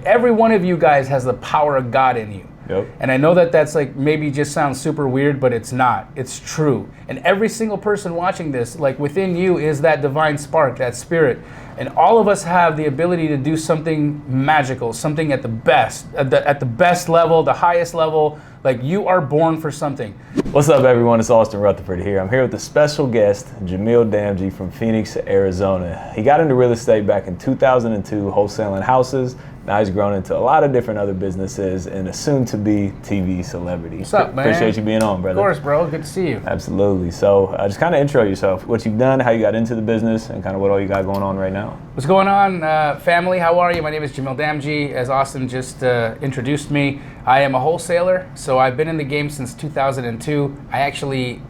every one of you guys has the power of God in you. Yep. And I know that that's like maybe just sounds super weird, but it's not. It's true. And every single person watching this, like within you is that divine spark, that spirit. And all of us have the ability to do something magical, something at the best, at the best level, the highest level. Like you are born for something. What's up, everyone? It's Austin Rutherford here. I'm here with a special guest, Jamil Damji from Phoenix, Arizona. He got into real estate back in 2002, wholesaling houses. Now he's grown into a lot of different other businesses and a soon-to-be TV celebrity. What's up, man? Appreciate you being on, brother. Of course, bro. Good to see you. Absolutely. So just kind of intro yourself, what you've done, how you got into the business, and kind of what all you got going on right now. What's going on, family? How are you? My name is Jamil Damji. As Austin just introduced me, I am a wholesaler. So I've been in the game since 2002. I actually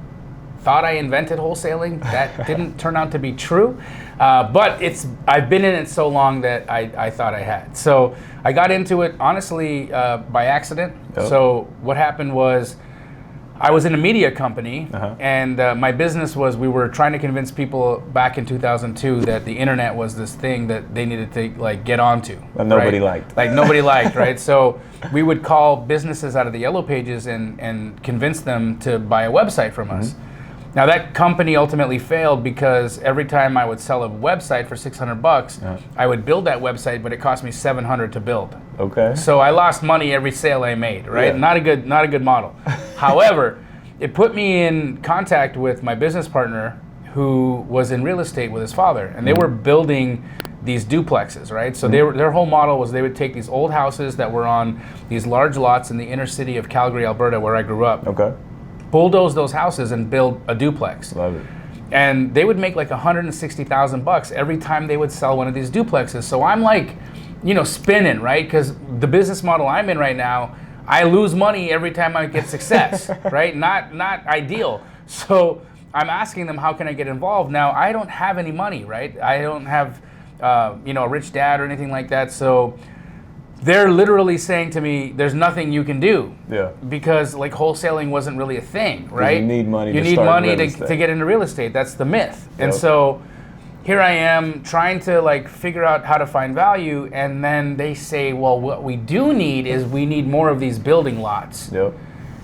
thought I invented wholesaling. That didn't turn out to be true. But I've been in it so long that I thought I had. So I got into it, honestly, by accident. Yep. So what happened was I was in a media company, and my business was we were trying to convince people back in 2002 that the internet was this thing that they needed to like get onto. But nobody liked. Like nobody liked, right? So we would call businesses out of the yellow pages and convince them to buy a website from us. Now that company ultimately failed because every time I would sell a website for $600, I would build that website, but it cost me $700 to build. Okay. So I lost money every sale I made, right? Yeah. Not a good model. However, it put me in contact with my business partner who was in real estate with his father, and they were building these duplexes, right? So their whole model was they would take these old houses that were on these large lots in the inner city of Calgary, Alberta, where I grew up. Okay. Bulldoze those houses and build a duplex. Love it. And they would make like $160,000 every time they would sell one of these duplexes. So I'm like, spinning, right? Because the business model I'm in right now, I lose money every time I get success, right? Not ideal. So I'm asking them, how can I get involved? Now, I don't have any money, right? I don't have, a rich dad or anything like that. So they're literally saying to me, there's nothing you can do. Yeah. Because like wholesaling wasn't really a thing, right? You need money to get into real estate. That's the myth. Yep. And so here I am trying to like figure out how to find value. And then they say, well, what we do need is we need more of these building lots. Yep.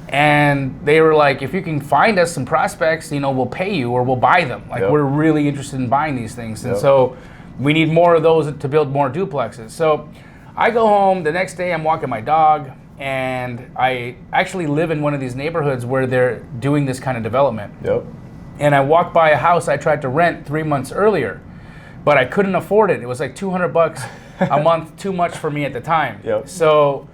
And they were like, if you can find us some prospects, we'll pay you or we'll buy them. Like we're really interested in buying these things. And so we need more of those to build more duplexes. So I go home, the next day I'm walking my dog, and I actually live in one of these neighborhoods where they're doing this kind of development. Yep. And I walked by a house I tried to rent 3 months earlier, but I couldn't afford it. It was like $200 a month, too much for me at the time. Yep. So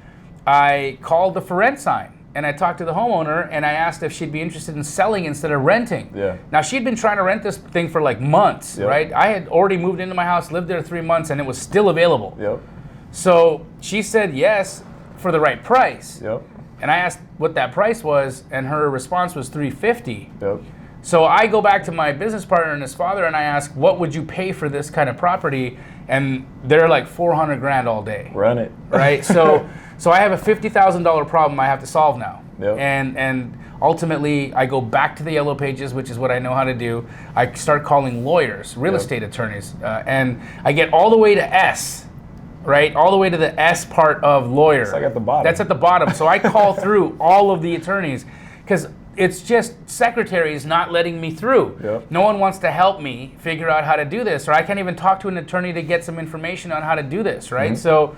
I called the for rent sign, and I talked to the homeowner, and I asked if she'd be interested in selling instead of renting. Yeah. Now, she'd been trying to rent this thing for like months, right? I had already moved into my house, lived there 3 months, and it was still available. Yep. So she said yes for the right price. Yep. And I asked what that price was, and her response was $350. Yep. So I go back to my business partner and his father, and I ask, what would you pay for this kind of property? And they're like $400,000 all day. Run it. Right? So I have a $50,000 problem I have to solve now. Yep. And ultimately, I go back to the yellow pages, which is what I know how to do. I start calling lawyers, real estate attorneys, and I get all the way to S. Right, all the way to the S part of lawyer. It's like at the bottom. That's at the bottom. So I call through all of the attorneys because it's just secretaries not letting me through. Yep. No one wants to help me figure out how to do this, or I can't even talk to an attorney to get some information on how to do this, right? So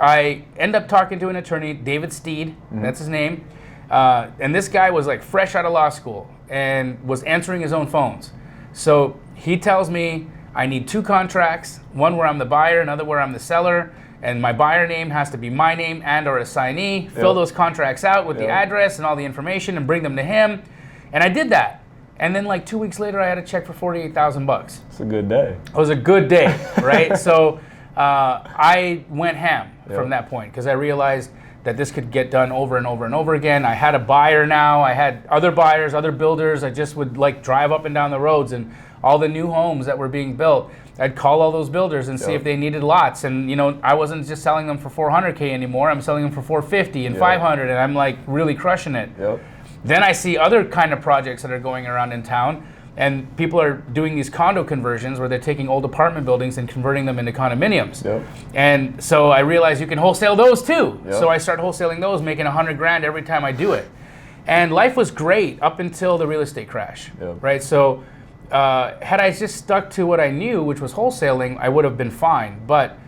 I end up talking to an attorney, David Steed, that's his name, and this guy was like fresh out of law school and was answering his own phones. So he tells me, I need 2 contracts, one where I'm the buyer, another where I'm the seller, and my buyer name has to be my name and or assignee. Fill those contracts out with the address and all the information and bring them to him. And I did that. And then like 2 weeks later, I had a check for $48,000. It's a good day. It was a good day, right? So I went ham from that point because I realized that this could get done over and over and over again. I had a buyer now. I had other buyers, other builders. I just would like drive up and down the roads and all the new homes that were being built, I'd call all those builders and see if they needed lots. And I wasn't just selling them for $400K anymore. I'm selling them for $450 and $500, and I'm like really crushing it. Then I see other kind of projects that are going around in town, And people are doing these condo conversions where they're taking old apartment buildings and converting them into condominiums. Yep. And so I realized you can wholesale those too. Yep. So I started wholesaling those, making $100,000 every time I do it. And life was great up until the real estate crash, Yep. right? So had I just stuck to what I knew, which was wholesaling, I would have been fine. But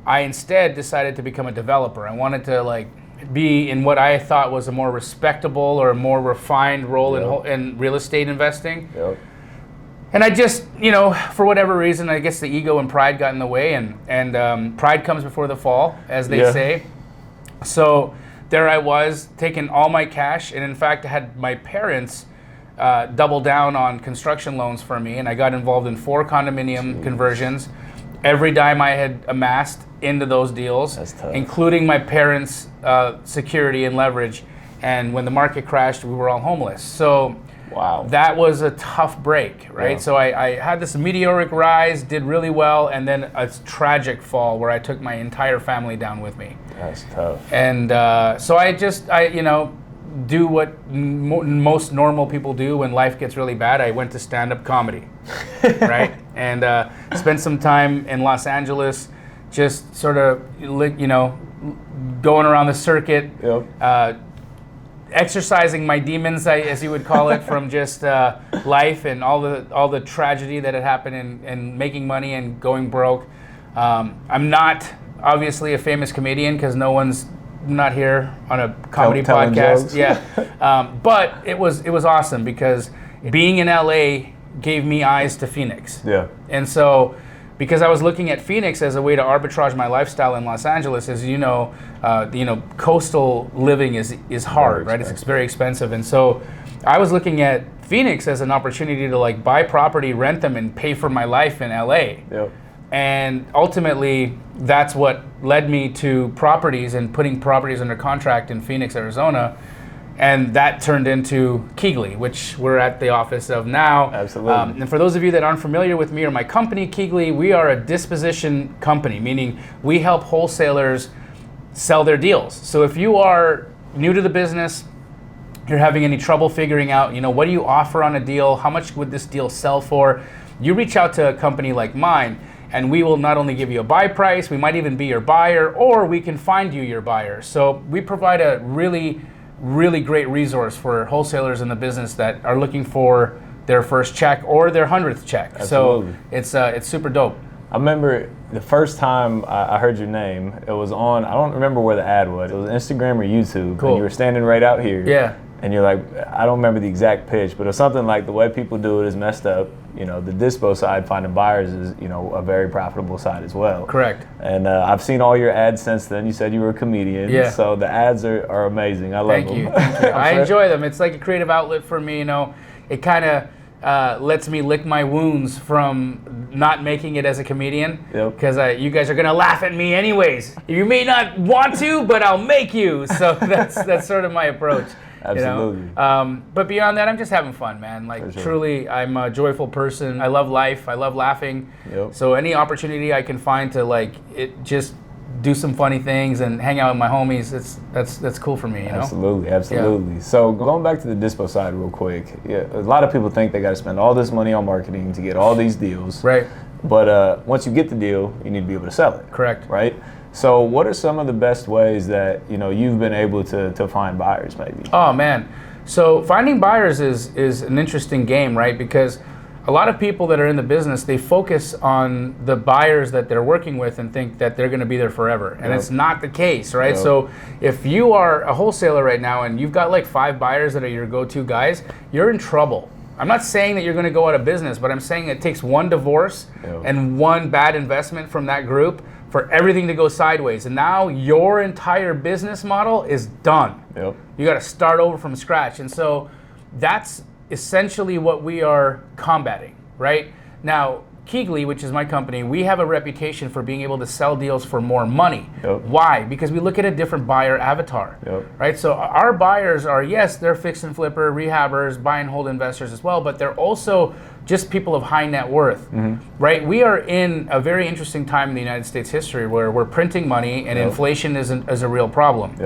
I instead decided to become a developer. I wanted to like be in what I thought was a more respectable or a more refined role Yep. in real estate investing. Yep. And I just, for whatever reason, I guess the ego and pride got in the way, and pride comes before the fall, as they say. So there I was, taking all my cash, and in fact, I had my parents double down on construction loans for me, and I got involved in 4 condominium conversions. Every dime I had amassed into those deals, including my parents' security and leverage. And when the market crashed, we were all homeless. So wow, that was a tough break, right? Yeah. So I had this meteoric rise, did really well, and then a tragic fall where I took my entire family down with me. That's tough. And so I do what most normal people do when life gets really bad. I went to stand-up comedy, right? And spent some time in Los Angeles, just sort of, going around the circuit, exercising my demons, as you would call it, from just life and all the tragedy that had happened in making money and going broke. I'm not obviously a famous comedian because no one's not here on a comedy podcast. Yeah, but it was awesome because being in LA gave me eyes to Phoenix. Yeah, and so because I was looking at Phoenix as a way to arbitrage my lifestyle in Los Angeles, as coastal living is hard, right? It's very expensive, and so I was looking at Phoenix as an opportunity to like buy property, rent them, and pay for my life in LA. Yep. And ultimately, that's what led me to properties and putting properties under contract in Phoenix, Arizona. And that turned into Keegley, which we're at the office of now. Absolutely. And for those of you that aren't familiar with me or my company, Keegley, we are a disposition company, meaning we help wholesalers sell their deals. So if you are new to the business, you're having any trouble figuring out, what do you offer on a deal? How much would this deal sell for? You reach out to a company like mine, and we will not only give you a buy price, we might even be your buyer, or we can find you your buyer. So we provide a really, really great resource for wholesalers in the business that are looking for their first check or their 100th check. Absolutely. So it's super dope. I remember the first time I heard your name, it was on, I don't remember where the ad was. It was Instagram or YouTube. Cool. And you were standing right out here. Yeah. And you're like, I don't remember the exact pitch, but it was something like the way people do it is messed up. The dispo side, finding buyers is, a very profitable side as well. Correct. And I've seen all your ads since then. You said you were a comedian. Yeah. So the ads are amazing. I love them. Thank you. I enjoy them. It's like a creative outlet for me. It kind of lets me lick my wounds from not making it as a comedian. Yep. Because you guys are going to laugh at me anyways. You may not want to, but I'll make you. So that's sort of my approach. Absolutely. But beyond that, I'm just having fun, man. Like, sure. Truly, I'm a joyful person. I love life. I love laughing. Yep. So any opportunity I can find to just do some funny things and hang out with my homies, that's cool for me. Absolutely. Yeah. So going back to the dispo side real quick, a lot of people think they got to spend all this money on marketing to get all these deals. Right. But once you get the deal, you need to be able to sell it. Correct. Right. So what are some of the best ways that you've been able to find buyers maybe? Oh man, so finding buyers is an interesting game, right? Because a lot of people that are in the business, they focus on the buyers that they're working with and think that they're going to be there forever, and it's not the case, right? Yep. So if you are a wholesaler right now and you've got like 5 buyers that are your go-to guys, you're in trouble. I'm not saying that you're going to go out of business, but I'm saying it takes one divorce and one bad investment from that group for everything to go sideways. And now your entire business model is done. Yep. You got to start over from scratch. And so that's essentially what we are combating, right? Now, Keegley, which is my company, we have a reputation for being able to sell deals for more money. Yep. Why? Because we look at a different buyer avatar, right? So our buyers are, yes, they're fix and flipper, rehabbers, buy and hold investors as well, but they're also just people of high net worth, right? We are in a very interesting time in the United States history where we're printing money and inflation is a real problem.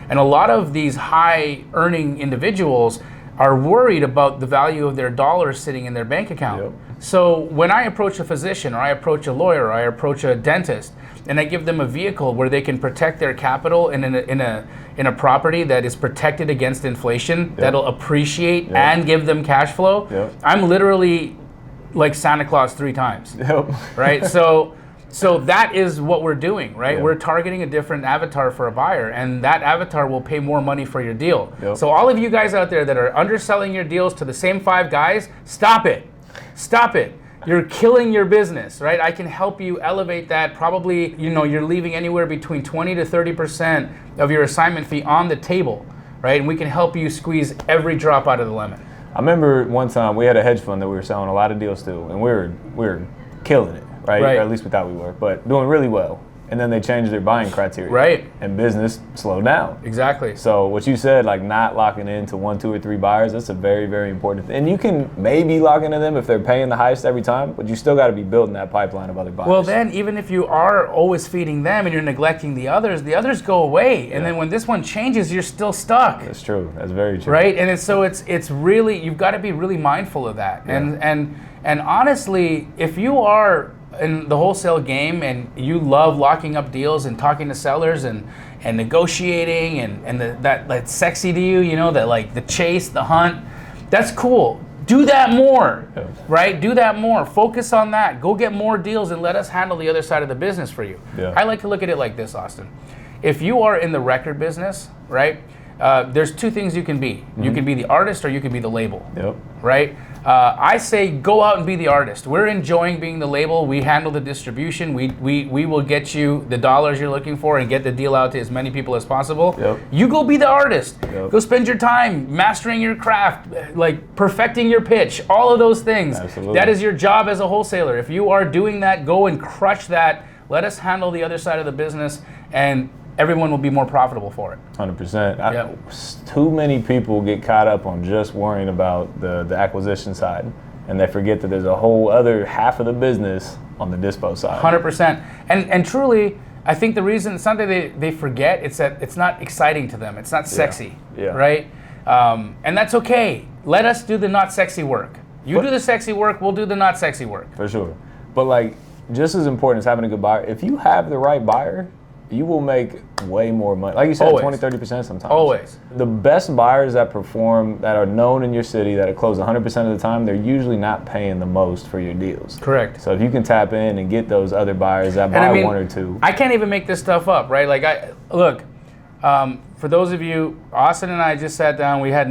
And a lot of these high earning individuals are worried about the value of their dollars sitting in their bank account. Yep. So when I approach a physician, or I approach a lawyer, or I approach a dentist, and I give them a vehicle where they can protect their capital in a property that is protected against inflation, Yep. that'll appreciate Yep. and give them cash flow, Yep. I'm literally like Santa Claus 3 times, Yep. right? So that is what we're doing, right? Yep. We're targeting a different avatar for a buyer, and that avatar will pay more money for your deal. Yep. So all of you guys out there that are underselling your deals to the same 5 guys, stop it. Stop it. You're killing your business, right? I can help you elevate that. Probably, you're leaving anywhere between 20 to 30% of your assignment fee on the table, right? And we can help you squeeze every drop out of the lemon. I remember one time we had a hedge fund that we were selling a lot of deals to, and we were killing it, right? Right. Or at least we thought we were, but doing really well. And then they changed their buying criteria. Right. And business slowed down. Exactly. So what you said, like not locking into 1, 2, or 3 buyers, that's a very, very important thing. And you can maybe lock into them if they're paying the highest every time, but you still got to be building that pipeline of other buyers. Well, then even if you are always feeding them and you're neglecting the others go away. And then when this one changes, you're still stuck. That's true. That's very true. Right? And it's really, you've got to be really mindful of that. Yeah. And honestly, if you are in the wholesale game and you love locking up deals and talking to sellers and negotiating and that's sexy to you, that like the chase, the hunt, that's cool. Do that more, right? Do that more. Focus on that. Go get more deals and let us handle the other side of the business for you. Yeah. I like to look at it like this, Austin. If you are in the record business, right, there's 2 things you can be. Mm-hmm. You can be the artist or you can be the label, right? I say go out and be the artist. We're enjoying being the label. We handle the distribution. We will get you the dollars you're looking for and get the deal out to as many people as possible. Yep. You go be the artist. Yep. Go spend your time mastering your craft, like perfecting your pitch, all of those things. Absolutely. That is your job as a wholesaler. If you are doing that, go and crush that. Let us handle the other side of the business, and everyone will be more profitable for it. 100%. Too many people get caught up on just worrying about the acquisition side, and they forget that there's a whole other half of the business on the dispo side. 100%. And truly, I think the reason, it's not that they forget, it's that it's not exciting to them. It's not sexy, right? And that's okay. Let us do the not sexy work. You do the sexy work, we'll do the not sexy work. For sure. But like, just as important as having a good buyer, if you have the right buyer, you will make way more money. Like you said, Always. 20-30% sometimes. Always. The best buyers that perform, that are known in your city, that are closed 100% of the time, they're usually not paying the most for your deals. Correct. So if you can tap in and get those other buyers that buy 1 or 2. I can't even make this stuff up, right? Like, for those of you, Austin and I just sat down. We had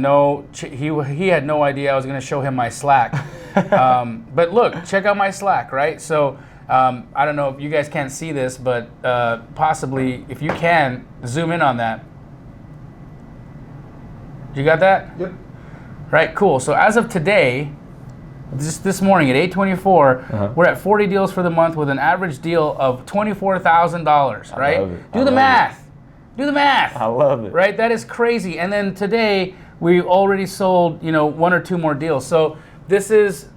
he had no idea I was going to show him my Slack. But look, check out my Slack, right? So I don't know if you guys can't see this, but possibly if you can, zoom in on that. You got that? Yep. Right, cool. So as of today, this morning at 8:24, we're at 40 deals for the month with an average deal of $24,000, right? love it. Do the math. Do the math. I love it. Right? That is crazy. And then today we already sold, 1 or 2 more deals. So this is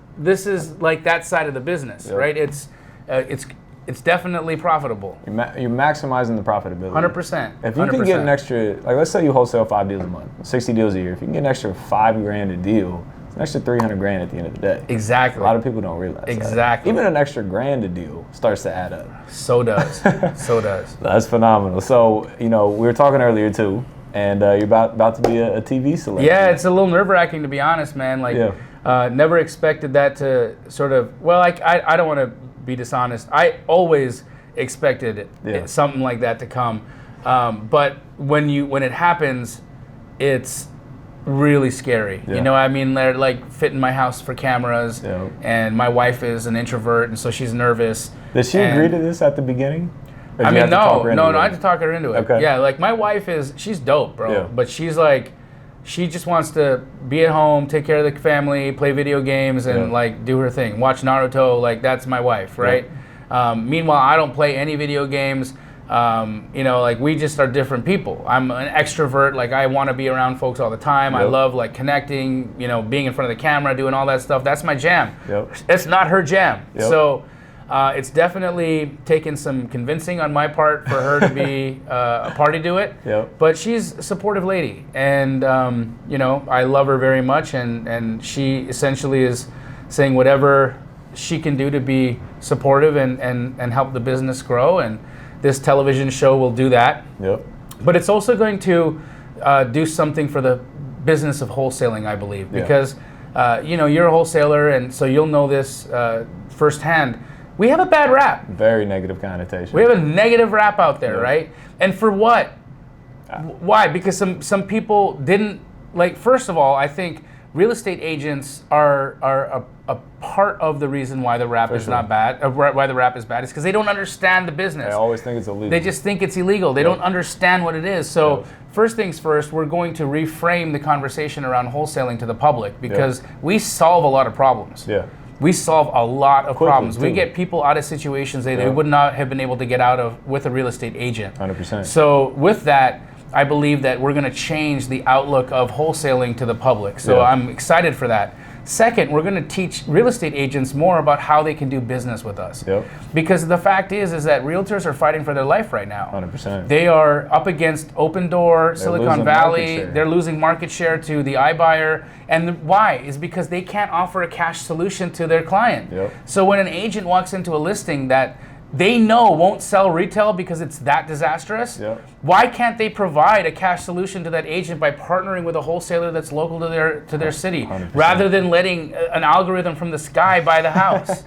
like that side of the business, right? It's definitely profitable. You're maximizing the profitability. 100%. If you can get an extra, like let's say you wholesale 5 deals a month, 60 deals a year. If you can get an extra $5,000 a deal, it's an extra $300,000 at the end of the day. Exactly. A lot of people don't realize that. Exactly. Even an extra $1,000 a deal starts to add up. So does. So does. That's phenomenal. So, we were talking earlier too, and you're about to be a TV celebrity. Yeah, it's a little nerve-wracking to be honest, man. Like, never expected that to sort of. Well, I don't want to be dishonest. I always expected something like that to come, but when it happens, it's really scary. Yeah. I mean, they're like fit in my house for cameras, and my wife is an introvert, and so she's nervous. Did she agree to this at the beginning? I mean, no, I had to talk her into it. Okay. Yeah, like my wife she's dope, bro. Yeah. But she's like, she just wants to be at home, take care of the family, play video games, and like do her thing. Watch Naruto, like that's my wife, right? Meanwhile, I don't play any video games. Like we just are different people. I'm an extrovert. Like I want to be around folks all the time. I love like connecting, being in front of the camera, doing all that stuff. That's my jam. It's not her jam. So It's definitely taken some convincing on my part for her to be a party to it. Yep. But she's a supportive lady, and I love her very much, and she essentially is saying whatever she can do to be supportive and help the business grow, and this television show will do that. Yep. But it's also going to do something for the business of wholesaling, I believe, because you're a wholesaler, and so you'll know this firsthand. We have a bad rap. Very negative connotation. We have a negative rap out there, right? And for what? Why? Because some people didn't, first of all, I think real estate agents are a part of the reason why the rap is not bad, why the rap is bad, is because they don't understand the business. They always think it's illegal. They just think it's illegal. They don't understand what it is. So first things first, we're going to reframe the conversation around wholesaling to the public, because we solve a lot of problems. Yeah. We solve a lot of problems. too. We get people out of situations they would not have been able to get out of with a real estate agent. 100%. So with that, I believe that we're going to change the outlook of wholesaling to the public. So I'm excited for that. Second, we're going to teach real estate agents more about how they can do business with us. Yep. Because the fact is that realtors are fighting for their life right now. 100%. They are up against Open Door, Silicon Valley. They're losing market share to the iBuyer. And why? Is because they can't offer a cash solution to their client. Yep. So when an agent walks into a listing that they know won't sell retail because it's that disastrous, why can't they provide a cash solution to that agent by partnering with a wholesaler that's local to their city, 100%. rather than letting an algorithm from the sky buy the house?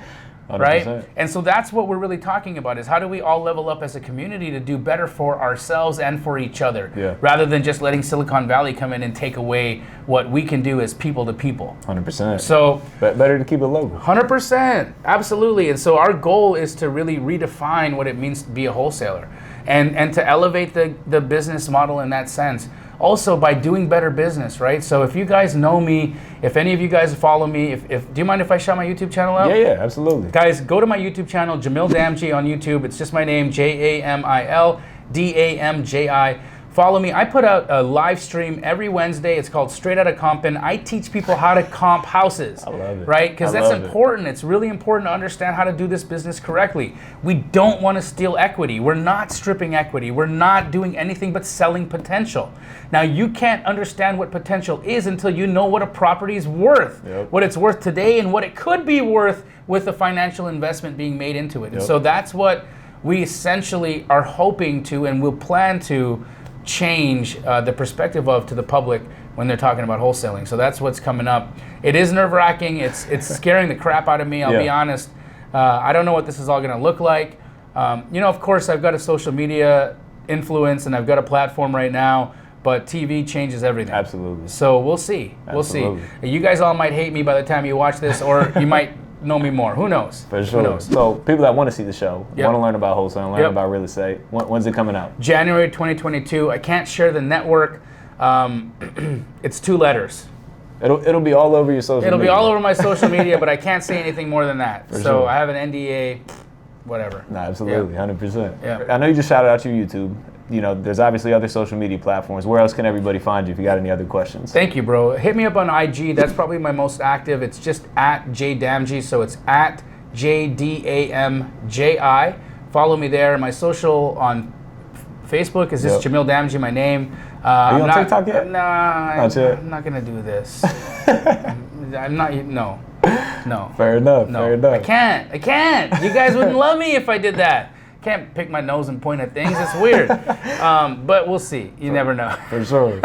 100%. Right? And so that's what we're really talking about, is how do we all level up as a community to do better for ourselves and for each other, rather than just letting Silicon Valley come in and take away what we can do as people to people. 100%. So better to keep it local. 100%, absolutely. And so our goal is to really redefine what it means to be a wholesaler, and to elevate the business model in that sense. Also by doing better business, right? So if you guys know me, if any of you guys follow me, do you mind if I shout my YouTube channel out? Yeah, absolutely. Guys, go to my YouTube channel, Jamil Damji on YouTube. It's just my name, JamilDamji. Follow me. I put out a live stream every Wednesday. It's called Straight Outta Compin'. I teach people how to comp houses. I love it. Right? Because that's important. It's really important to understand how to do this business correctly. We don't want to steal equity. We're not stripping equity. We're not doing anything but selling potential. Now, you can't understand what potential is until you know what a property is worth, what it's worth today, and what it could be worth with the financial investment being made into it. And so that's what we essentially are hoping to, and will plan to, change the perspective of to the public when they're talking about wholesaling. So that's what's coming up. It is nerve-wracking. It's scaring the crap out of me, I'll be honest. I don't know what this is all going to look like. Of course, I've got a social media influence, and I've got a platform right now, but TV changes everything. Absolutely. So we'll see. We'll see. You guys all might hate me by the time you watch this, or you might know me more. Who knows? For sure. Who knows? So people that want to see the show, want to learn about wholesaling, learn about real estate, when's it coming out? January 2022. I can't share the network. It's 2 letters. It'll be all over your social media. It'll be all over my social media, but I can't say anything more than that. For so sure. I have an NDA, whatever. No, absolutely, 100%. Yeah. I know you just shouted out your YouTube. There's obviously other social media platforms. Where else can everybody find you if you got any other questions? Thank you, bro. Hit me up on IG. That's probably my most active. It's just @JDamji, so it's @JDAMJI. Follow me there. My social on Facebook is just Jamil Damji, my name. Are you on TikTok yet? Nah, I'm not gonna do this. I'm not. No. Fair enough. No. Fair enough. I can't. You guys wouldn't love me if I did that. Can't pick my nose and point at things. It's weird. But we'll see. You never know. For sure.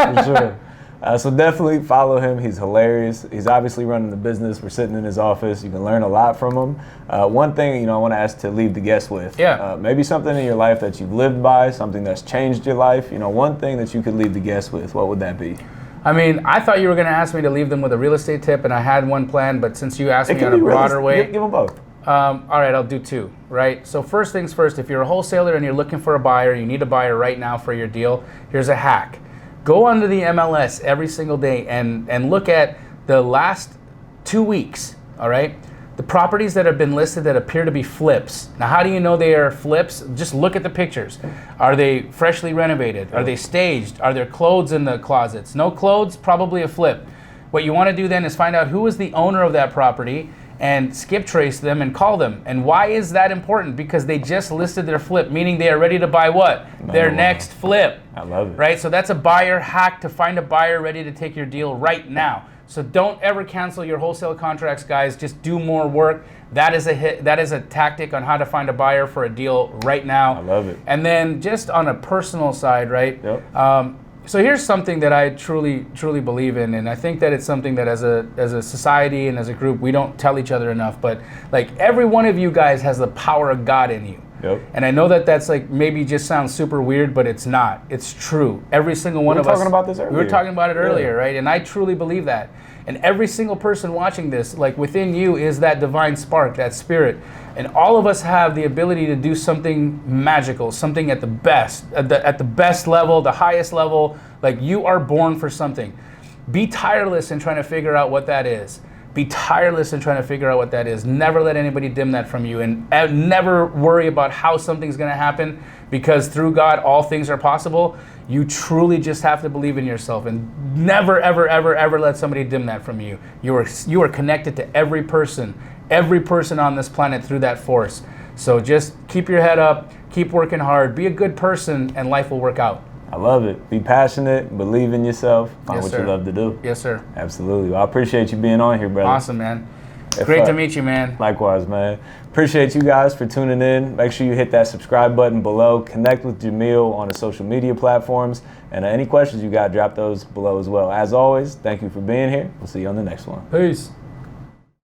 So definitely follow him. He's hilarious. He's obviously running the business. We're sitting in his office. You can learn a lot from him. One thing, I want to ask to leave the guests with. Maybe something in your life that you've lived by, something that's changed your life. One thing that you could leave the guests with. What would that be? I mean, I thought you were going to ask me to leave them with a real estate tip, and I had one planned. But since you asked me on a broader way, give them both. All right, I'll do 2, right? So first things first, if you're a wholesaler and you're looking for a buyer, you need a buyer right now for your deal, here's a hack. Go onto the MLS every single day and look at the last 2 weeks, all right? The properties that have been listed that appear to be flips. Now, how do you know they are flips? Just look at the pictures. Are they freshly renovated? Are they staged? Are there clothes in the closets? No clothes, probably a flip. What you want to do then is find out who is the owner of that property and skip trace them and call them. And why is that important? Because they just listed their flip, meaning they are ready to buy what? Their next flip. I love it. Right? So that's a buyer hack to find a buyer ready to take your deal right now. So don't ever cancel your wholesale contracts, guys. Just do more work. That is a tactic on how to find a buyer for a deal right now. I love it. And then just on a personal side, right? Yep. So here's something that I truly believe in, and I think that it's something that as a society and as a group we don't tell each other enough. But like every one of you guys has the power of God in you. Yep. And I know that that's like maybe just sounds super weird, but it's not. It's true. Every single one of us. We were talking about this earlier. We were talking about it earlier, right? And I truly believe that. And every single person watching this, like within you is that divine spark, that spirit. And all of us have the ability to do something magical, something at the best level, the highest level. Like you are born for something. Be tireless in trying to figure out what that is. Be tireless in trying to figure out what that is. Never let anybody dim that from you. And never worry about how something's going to happen, because through God, all things are possible. You truly just have to believe in yourself, and never, ever, ever, ever let somebody dim that from you. You are connected to every person on this planet through that force. So just keep your head up, keep working hard, be a good person, and life will work out. I love it. Be passionate, believe in yourself, find what you love to do. Yes, sir. Absolutely. Well, I appreciate you being on here, brother. Awesome, man. Great to meet you, man. Likewise, man. Appreciate you guys for tuning in. Make sure you hit that subscribe button below. Connect with Jamil on the social media platforms. And any questions you got, drop those below as well. As always, thank you for being here. We'll see you on the next one. Peace.